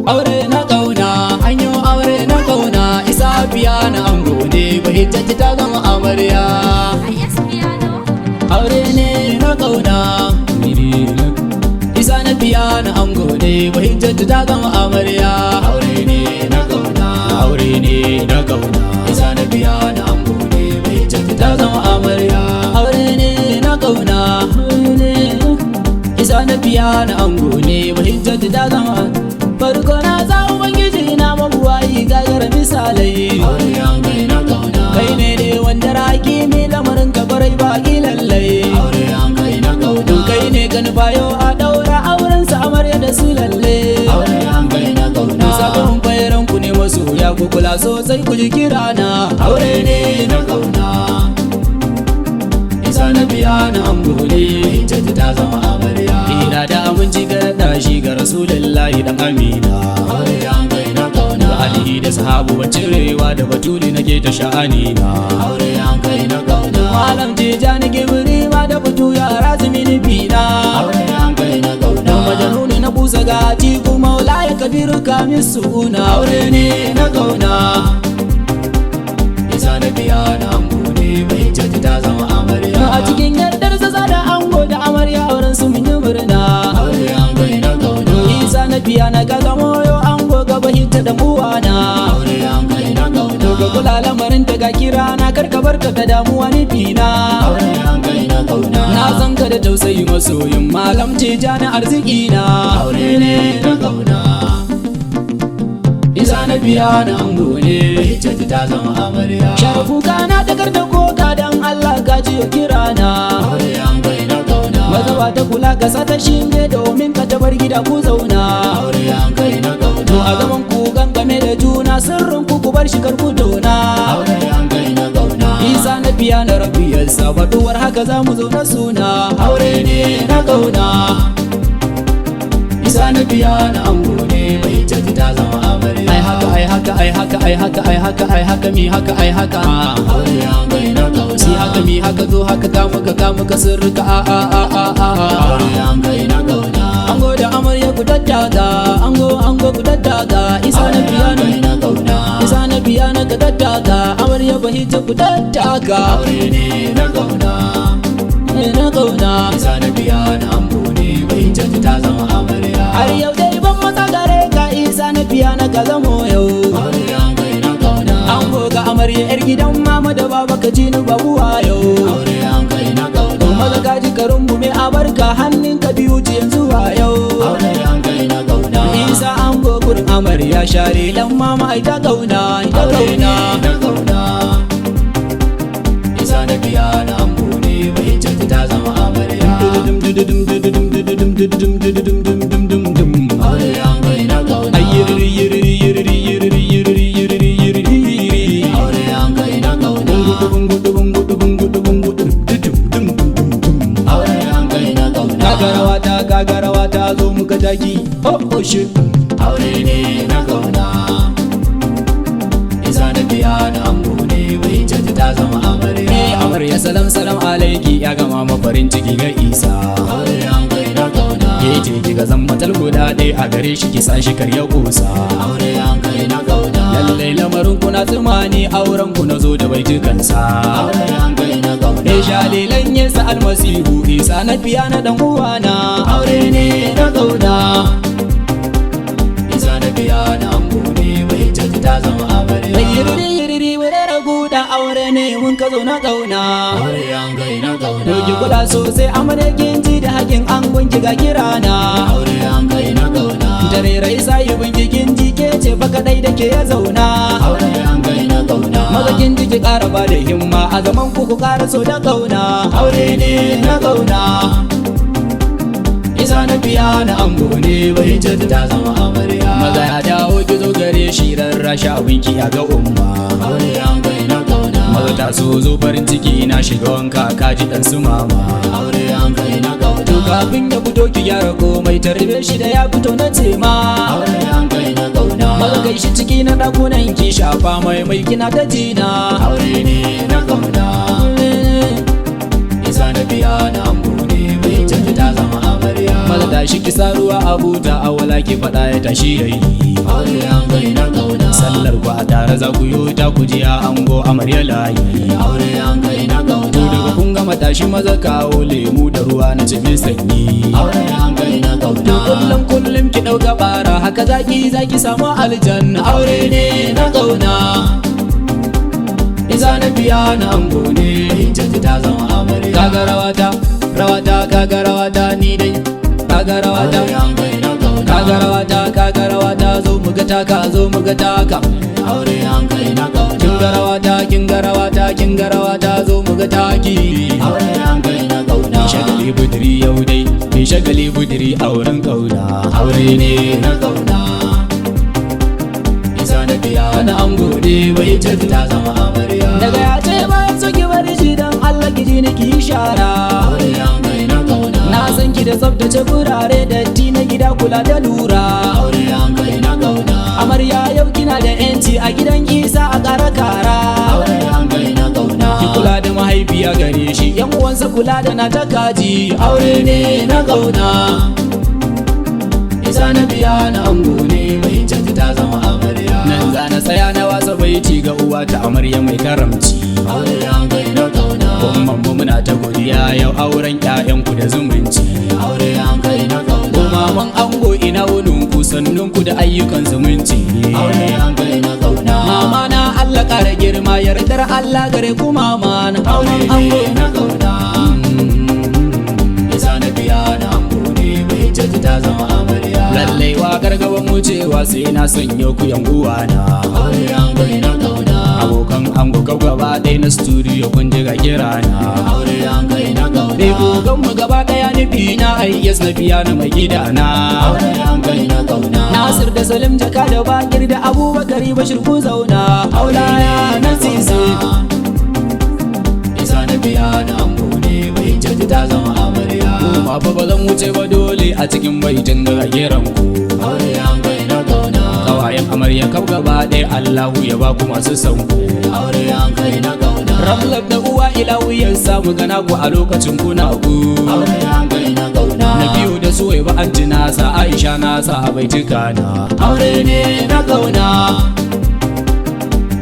aure na kauna, anyo aure na kauna. Isa biya na ango ne, bahijjati ta zama amarya. Aure ne na kauna, Isa na biya na ango ne, bahijjati ta zama amarya. Aure ne na kauna, aure ne na kauna. Isa na biya na ango ne, bahijjati ta zama amarya. Aure ne na kauna, Isa na biya na ango ne, bahijjati ta zama. Farko na za ubangiji na mabuwayi gagara misalai. Aure an kai na kauna, kai ne dai wanda raki mai lamarin ka barai baki lallai. Aure an kai na kauna, kai ne ka nufayo a daura auren sa amarya da su lalle. Aure an kai na kauna, sabon bayaran ku ne masoya ku kula sosai ku ji kirana. Aure ne na kauna, Isa na biya na ango ne, bahijjati ta zama amarya. Ina da aminci ga da shi ga Rasulullahi dan Amina. Aure an kai na kauna, ga alihi da sahabu cirewa da batuli nake ta sha'ani na. Aure an kai na kauna, malam Tijani Gibri ma da butu ya razumi nufi na. Aure an kai na kauna, majanuni na busa gati kuma Maulaya Kabiru kamin suna. Aure ne na kauna, Isa na biya na ango ne, bahijjati ta zama amarya. A cikin yardar zaza da ango da amarya auren su mun yi murna. Aure an kai na kauna, Isa na biya na gaga moyo ango gaba hita da uwana. Aure an kai na kauna, ga kula lamarin ta ga kira na karka barka ta damuwa ni fina. Aure an kai na kauna, na san ka da tausayi masoyin malam Tijani arziki na. Aure ne na kauna, Isa na biya na ango ne, bahijjati ta zama amarya. Sharafu kana da garda koka dan Allah ka ji kira na. Aure an kai na kauna, mazawa ta kula ga sata shinge domin ka tabar gida ku zauna. Aure an kai na kauna, a zaman ku gangame da juna sirrin ku ku bar shi kar ku dona. Aure an kai na kauna, Isa na biya na rabiyar sabaduwar haka za mu zo na suna. Aure ne na kauna, Isa na biya na ango ne, bahijjati ta zama amarya. Ai haka ai haka ai haka ai haka ai haka ai haka mi haka ai haka. Aure an kai na kauna, si haka mi haka zo haka ka muka sirrika a. Aure an kai na kauna, ango da amarya ku daddaga, ango ku daddaga. Isa na biya na kauna, Isa na biya na ka daddaga, amarya bahijja ku daddaga. Aure ne na kauna, na kauna, Isa na biya na ango ne, bahijjati ta zama amarya. Har yau dai ban matsa gare ka, Isa na biya na ka zamo yau. Aure an kai na kauna, ango ga amarya yar gidan mama da baba ka ji ni babu wayo. Aure an kai na kauna, maza ka ji karin mu mai abarka hannun ka biyu ji yanzu a yau. Aure an kai na kauna, Isa ango gurin amarya share lan mama ai ta kauna, ita kauna na kauna. Isa na biya na ango ne, bahijjati ta zama amarya. Aure an kai na kauna, aure an kai na kauna, aure an kai na kauna. Gagarawa ta zo muka taki, oh shit. Aure ne na kauna, Isa na biya na ango ne, bahijjati ta zama amarya. Amarya salam salam alaiki, ya gama mafarin ciki ga Isa. Aure an kai na kauna, ke ce kiga zan matal guda ɗaya a gare shi ki sa shi karya kusa. Aure an kai na kauna, lallai lamarin ku na tsimani, auren ku na zo da baitukansa. Aure an kai na kauna, shalilan yasa almasihu, Isa na biya na dan uwana. Aure ne na kauna, Isa na biya na ango ne, bahijjati ta zama amarya. Yiriri wuri ragu da aure ne mun ka zo na kauna. Aure an kai na kauna, doki kula sosai amarya kin ji da hakin angon ki ga kirana. Aure an kai na kauna, dare rai sai bunki kin ji ke ce fa kadai da ke ya zauna. Aure an kai na kauna, maza kin ji ki ƙara ba da himma a zaman ku ƙara so da kauna. Aure ne na kauna, Isa na biya na ango ne, bahijjati ta zama amarya. Maza ya dawo ki zo gare shi rarrasha abinki a ga umma. Aure an kai na kauna, maza ta so zo farin ciki na shiga wanka ka ji dan su mama. Aure an kai na kauna, to kafin ya fito ki gyara komai tarbe shi da ya fito na ce ma. Aure an kai na kauna, maza kai shi ciki na dakunan ki shafa mai kina ta jina. Aure ne na kauna, Isa na biya na ango ne, bahijjati ta zama amarya. Maza tashi ki sa ruwa a buta a wala ki faɗa ya tashi yayi. aure an kai na kauna. Sallar ku a tare za ku yi ta ku ji ango amarya layi, aure an kai na kauna. To daga kun gama tashi maza kawo lemu da ruwa na cikin sanyi, aure an kai na kauna. To kullum ki dauka bara haka zaki samu aljanna, aure ne na kauna. Isa na biya na ango ne, hijjati ta zama amarya. Kaga rawata kaga rawata ni dai, kaga rawata kaga rawata zo mu ga taka zo mu ga taka, aure an kai na kauna. Kin ga rawata zo mu ga taki, aure an kai na kauna. Shagali budiri yau dai, shagali budiri auren kauna, aure ne na kauna. Isa na biya na ango ne, bai hijjati ta zama amarya. Daga ya ce bayan so ki bari shi dan Allah ki ji ni ki shara, aure an kai na kauna. Na san ki da tsaftace gurare datti na gida kula da lura, aure an kai na kauna. Amarya yau kina da yanci a gidan Isa a ƙara kara, aure an kai na kauna. Ki kula da mahaifiya gare shi, yan uwansa kula da na ta kaji, aure ne na kauna. Isa na biya na ango ne, mai hijjati ta zama amarya. Nan za na tsaya na wasa baiti ga uwa ta amarya mai karamci, aure an kai na kauna. Umman mu muna ta godiya yau auren ƴaƴanku da zumunci, aure an kai na kauna. Maman ango ina wunin ku sannun ku da ayyukan zumunci, aure an kai na kauna. Mama na Allah ƙara girma yardar Allah gare ku mama na, aure ne na kauna. Isa na biya na ango ne, mai hijjati ta zama amarya. Lallai waƙar gaban wucewa sai na sanyo ku yan uwana, aure an kai na kauna. Abokan ango kau gaba ɗaya na studio kun ji ga kirana, aure an kai na kauna. Gogon mu gaba ɗaya nufi na yes na biya na mai gidana, aure an kai na kauna. Nasir da Salim jaka da Bakir da Abubakar Bashir ku zauna, aulaya na sisi. Isa na biya na ango ne, mai hijjati ta zama amarya. Kuma fa ba zan wuce ba dole a cikin baitin ga kiran ku, aure an kai na kauna. Kawayen amarya kau gaba ɗaya Allahu ya ba ku masu son ku, aure an kai na kauna. Ramlab da uwa ilahu ya samu gana ku a lokacin kuna ku, aure an kai na kauna. Na biyu da suwai ba an nasa Aisha nasa a baitika na, aure ne na kauna.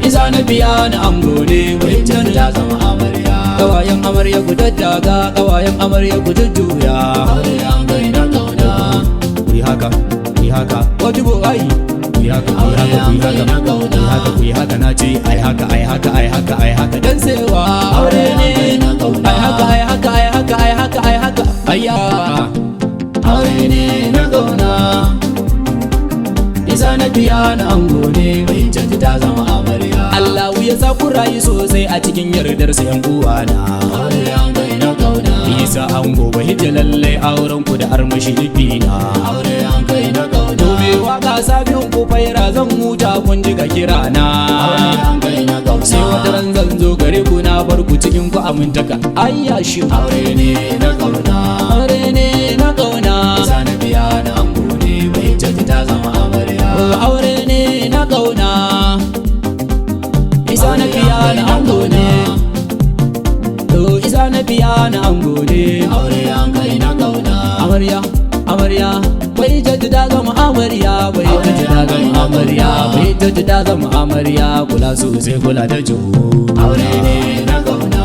Isa na biya na ango ne, mai hijjati ta zama amarya. Kawayen amarya ku daddaga, kawayen amarya ku jujjuya, aure an kai na kauna. Kuyi haka wajibu ai, kuyi haka na ce ai haka dan sewa, aure ne na kauna. Ai haka ayya, aure ne na kauna. Isa na biya na ango ne, mai hijjati ta zama amarya. Allahu ya sa ku rayu sosai a cikin yardar sa yan uwana, aure an kai na kauna. Isa ango ba hijja lallai auren ku da armashi nufina, aure an kai na kauna. To me waka SABI'UN ku faira zan huta kun ji ga kirana, aure an kai na kauna. Sai wata ran zan zo gare ku na bar ku cikin ku amintaka, ayya shi aure ne na kauna, aure ne na kauna. Isa na biya na ango ne, mai hijjati ta zama amarya, aure ne na kauna. Isa na biya na ango ne, Isa na biya na ango ne, aure an kai na kauna. Amarya bai hijjati ta zama amarya, bai hijjati ta zama amarya, bai hijjati ta zama amarya. Kula sosai kula da jihu, aure ne na kauna.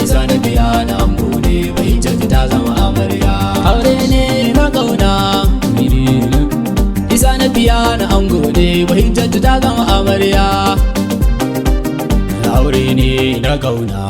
Isa na biya na ango ne, bai hijjati ta zama amarya, aure ne na kauna. Isa na biya na ango ne, bai hijjati ta zama amarya, aure ne na kauna.